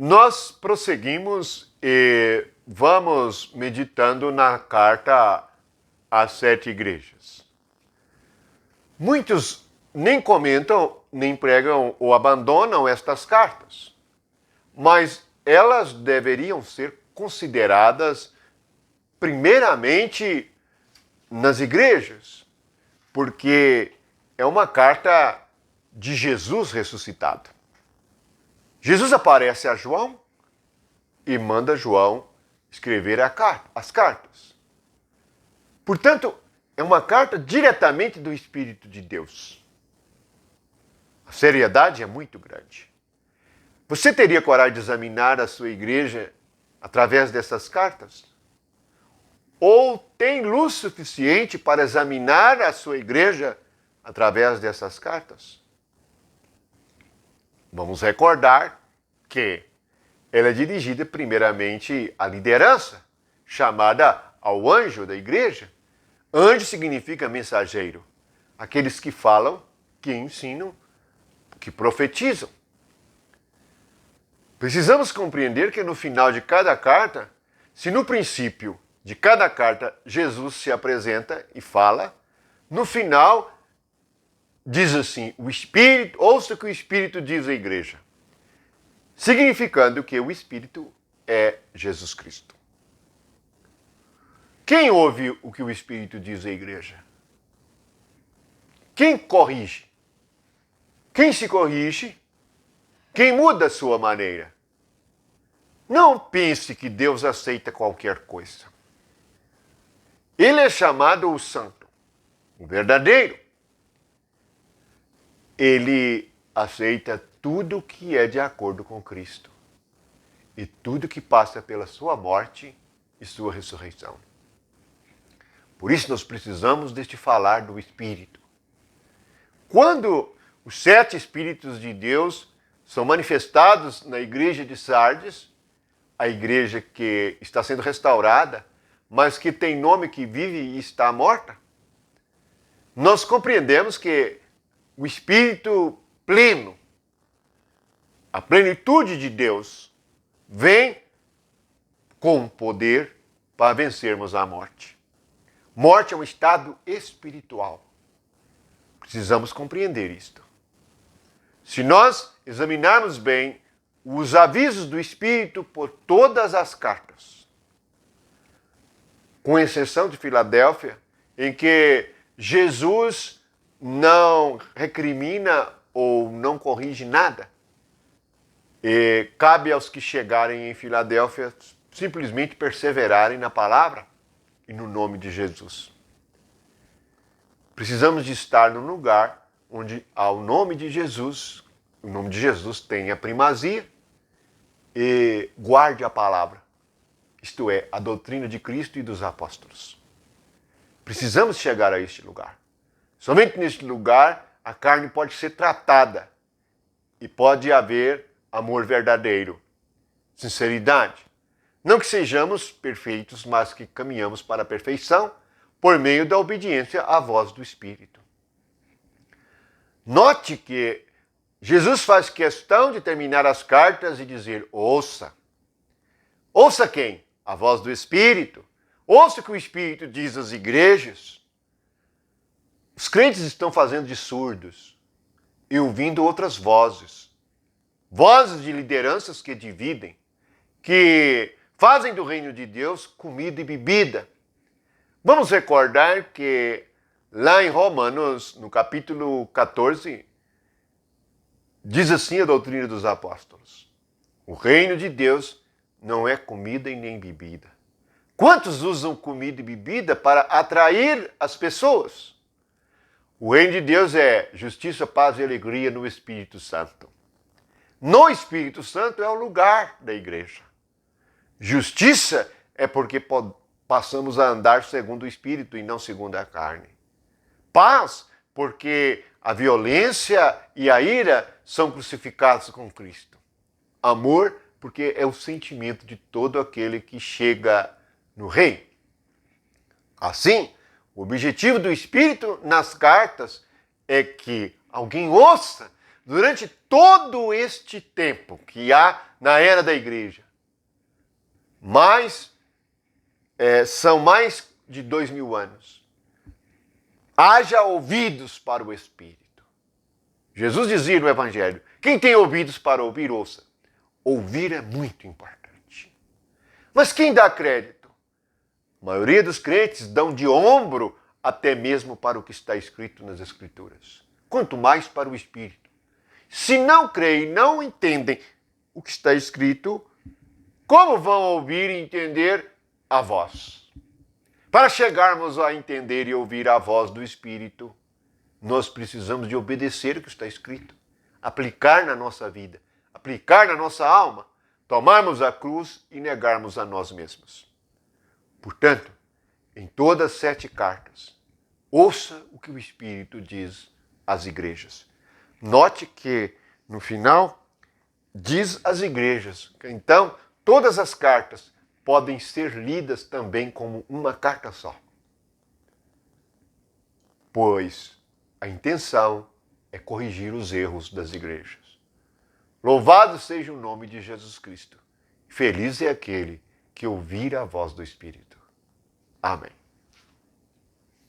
Nós prosseguimos e vamos meditando na carta às 7 igrejas. Muitos nem comentam, nem pregam ou abandonam estas cartas, mas elas deveriam ser consideradas primeiramente nas igrejas, porque é uma carta de Jesus ressuscitado. Jesus aparece a João e manda João escrever as cartas. Portanto, é uma carta diretamente do Espírito de Deus. A seriedade é muito grande. Você teria coragem de examinar a sua igreja através dessas cartas? Ou tem luz suficiente para examinar a sua igreja através dessas cartas? Vamos recordar que ela é dirigida primeiramente à liderança, chamada ao anjo da igreja. Anjo significa mensageiro, aqueles que falam, que ensinam, que profetizam. Precisamos compreender que no final de cada carta, se no princípio de cada carta Jesus se apresenta e fala, no final diz assim, o Espírito, ouça o que o Espírito diz à igreja, significando que o Espírito é Jesus Cristo. Quem ouve o que o Espírito diz à igreja? Quem corrige? Quem se corrige? Quem muda a sua maneira? Não pense que Deus aceita qualquer coisa. Ele é chamado o Santo, o verdadeiro. Ele aceita tudo que é de acordo com Cristo e tudo que passa pela sua morte e sua ressurreição. Por isso nós precisamos deste falar do Espírito. Quando os 7 Espíritos de Deus são manifestados na igreja de Sardes, a igreja que está sendo restaurada, mas que tem nome que vive e está morta, nós compreendemos que o Espírito pleno, a plenitude de Deus, vem com poder para vencermos a morte. Morte é um estado espiritual. Precisamos compreender isto. Se nós examinarmos bem os avisos do Espírito por todas as cartas, com exceção de Filadélfia, em que Jesus não recrimina ou não corrige nada, e cabe aos que chegarem em Filadélfia simplesmente perseverarem na palavra e no nome de Jesus. Precisamos de estar num lugar onde ao nome de Jesus, o nome de Jesus tenha primazia e guarde a palavra, isto é, a doutrina de Cristo e dos apóstolos. Precisamos chegar a este lugar. Somente neste lugar a carne pode ser tratada e pode haver amor verdadeiro, sinceridade. Não que sejamos perfeitos, mas que caminhamos para a perfeição por meio da obediência à voz do Espírito. Note que Jesus faz questão de terminar as cartas e dizer, ouça. Ouça quem? A voz do Espírito. Ouça o que o Espírito diz às igrejas. Os crentes estão fazendo de surdos e ouvindo outras vozes. Vozes de lideranças que dividem, que fazem do reino de Deus comida e bebida. Vamos recordar que lá em Romanos, no capítulo 14, diz assim a doutrina dos apóstolos. O reino de Deus não é comida e nem bebida. Quantos usam comida e bebida para atrair as pessoas? O reino de Deus é justiça, paz e alegria no Espírito Santo. No Espírito Santo é o lugar da igreja. Justiça é porque passamos a andar segundo o Espírito e não segundo a carne. Paz, porque a violência e a ira são crucificados com Cristo. Amor, porque é o sentimento de todo aquele que chega no reino. Assim, o objetivo do Espírito nas cartas é que alguém ouça durante todo este tempo que há na era da igreja. São mais de 2000 anos. Haja ouvidos para o Espírito. Jesus dizia no Evangelho, quem tem ouvidos para ouvir, ouça. Ouvir é muito importante. Mas quem dá crédito? A maioria dos crentes dão de ombro até mesmo para o que está escrito nas Escrituras. Quanto mais para o Espírito. Se não creem, não entendem o que está escrito, como vão ouvir e entender a voz? Para chegarmos a entender e ouvir a voz do Espírito, nós precisamos de obedecer o que está escrito, aplicar na nossa vida, aplicar na nossa alma, tomarmos a cruz e negarmos a nós mesmos. Portanto, em todas as 7 cartas, ouça o que o Espírito diz às igrejas. Note que, no final, diz às igrejas. Então, todas as cartas podem ser lidas também como uma carta só. Pois a intenção é corrigir os erros das igrejas. Louvado seja o nome de Jesus Cristo. Feliz é aquele que ouvir a voz do Espírito. Amém.